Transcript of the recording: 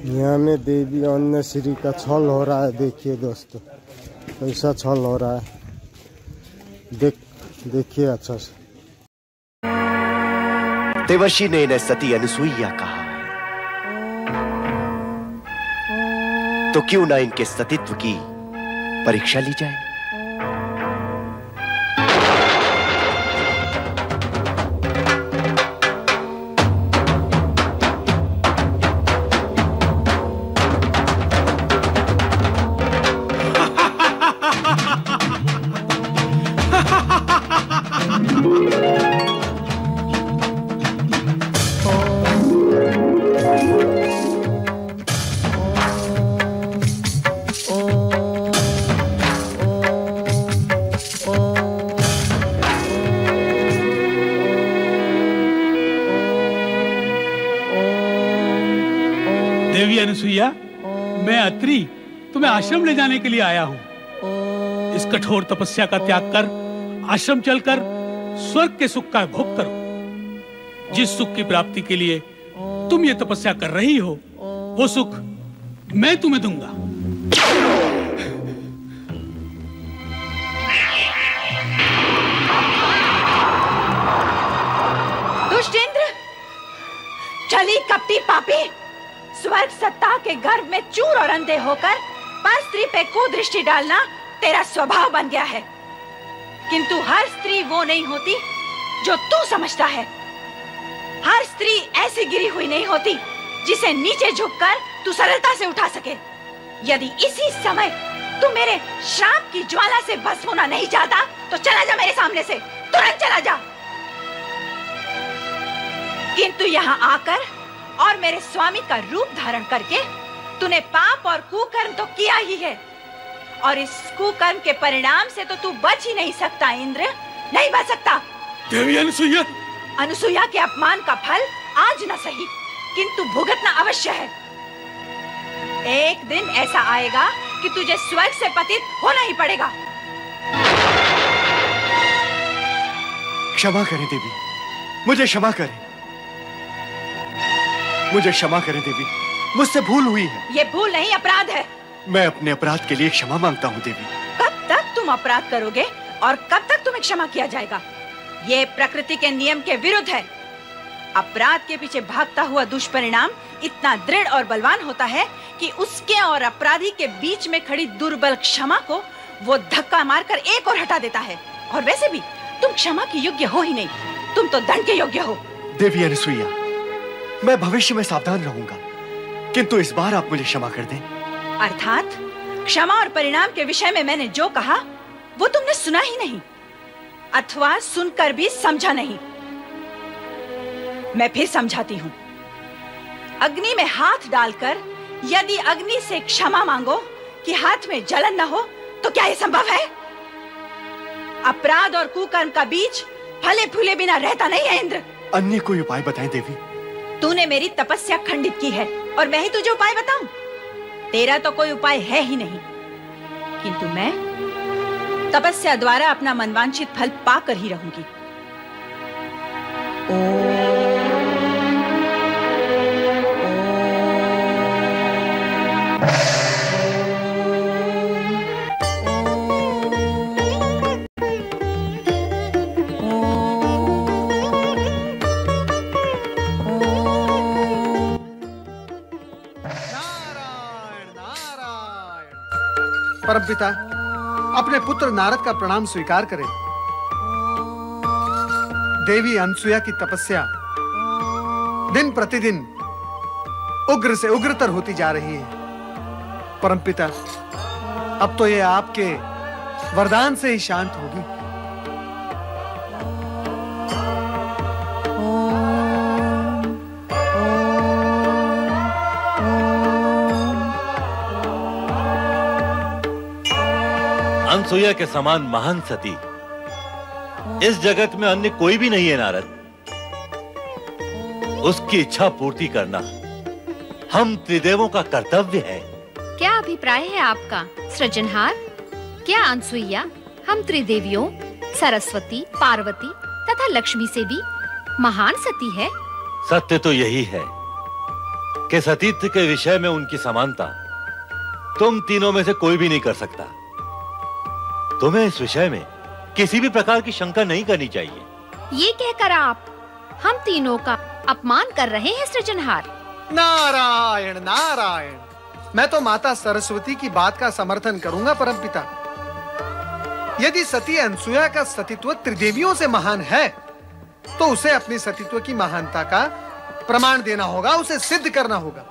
यहाँ में देवी अन्य श्री का छल हो रहा है। देखिए दोस्तों, कैसा छल हो रहा है, देखिए अच्छा से। देवर्षि ने इन्हें सती अनुसुईया कहा है, तो क्यों ना इनके सतीत्व की परीक्षा ली जाए। देवी अनुसुईया, मैं अत्रि तुम्हें आश्रम ले जाने के लिए आया हूँ। इस कठोर तपस्या का त्याग कर आश्रम चलकर स्वर्ग के सुख का भोग करो। जिस सुख की प्राप्ति के लिए तुम ये तपस्या कर रही हो, वो सुख मैं तुम्हें दूंगा। दुष्टेंद्र, छली कपटी पापी, स्वर्ग सत्ता के गर्भ में चूर और अंधे होकर पर स्त्री पे कुदृष्टि डालना तेरा स्वभाव बन गया है। किंतु हर स्त्री वो नहीं होती जो तू समझता है। हर स्त्री ऐसी गिरी हुई नहीं होती जिसे नीचे झुककर तू सरलता से उठा सके। यदि इसी समय तू मेरे श्राप की ज्वाला से भस्म होना नहीं चाहता तो चला जा मेरे सामने से, तुरंत चला जा। किंतु यहाँ आकर और मेरे स्वामी का रूप धारण करके तूने पाप और कुकर्म तो किया ही है, और इस कुकर्म के परिणाम से तो तू बच ही नहीं सकता इंद्र, नहीं बच सकता। देवी अनुसुईया, अनुसुईया के अपमान का फल आज न सही किंतु भुगतना अवश्य है। एक दिन ऐसा आएगा कि तुझे स्वर्ग से पतित होना ही पड़ेगा। क्षमा करें देवी, मुझे क्षमा करें, मुझे क्षमा करें देवी, मुझसे भूल हुई है। ये भूल नहीं, अपराध है। मैं अपने अपराध के लिए क्षमा मांगता हूँ देवी। कब तक तुम अपराध करोगे और कब तक तुम्हें क्षमा किया जाएगा? ये प्रकृति के नियम के विरुद्ध है। अपराध के पीछे भागता हुआ दुष्परिणाम इतना दृढ़ और बलवान होता है कि उसके और अपराधी के बीच में खड़ी दुर्बल क्षमा को वो धक्का मारकर एक और हटा देता है। और वैसे भी तुम क्षमा के योग्य हो ही नहीं, तुम तो दंड के योग्य हो। देवी अनुसुईया, मैं भविष्य में सावधान रहूंगा, किंतु इस बार आप मुझे क्षमा कर दें। अर्थात क्षमा और परिणाम के विषय में मैंने जो कहा वो तुमने सुना ही नहीं, अथवा सुनकर भी समझा नहीं। मैं फिर समझाती हूँ। अग्नि में हाथ डालकर यदि अग्नि से क्षमा मांगो कि हाथ में जलन न हो, तो क्या यह संभव है? अपराध और कुकर्म का बीज फले फूले बिना रहता नहीं है इंद्र। अन्य कोई उपाय बताएं देवी। तूने मेरी तपस्या खंडित की है और मैं ही तुझे उपाय बताऊं? तेरा तो कोई उपाय है ही नहीं, किंतु मैं तपस्या द्वारा अपना मनवांछित फल पाकर ही रहूंगी। परमपिता, अपने पुत्र नारद का प्रणाम स्वीकार करें। देवी अनुसुईया की तपस्या दिन प्रतिदिन उग्र से उग्रतर होती जा रही है। परमपिता, अब तो ये आपके वरदान से ही शांत होगी। अनुसुईया के समान महान सती इस जगत में अन्य कोई भी नहीं है नारद। उसकी इच्छा पूर्ति करना हम त्रिदेवों का कर्तव्य है। क्या अभिप्राय है आपका सृजनहार? क्या अनुसुईया हम त्रिदेवियों सरस्वती, पार्वती तथा लक्ष्मी से भी महान सती है? सत्य तो यही है कि सतीत्व के विषय में उनकी समानता तुम तीनों में से कोई भी नहीं कर सकता। तुम्हें इस विषय में किसी भी प्रकार की शंका नहीं करनी चाहिए। ये कहकर आप हम तीनों का अपमान कर रहे हैं सृजनहार। नारायण नारायण, मैं तो माता सरस्वती की बात का समर्थन करूंगा परमपिता। यदि सती अनसुया का सतीत्व त्रिदेवियों से महान है तो उसे अपनी सतीत्व की महानता का प्रमाण देना होगा, उसे सिद्ध करना होगा।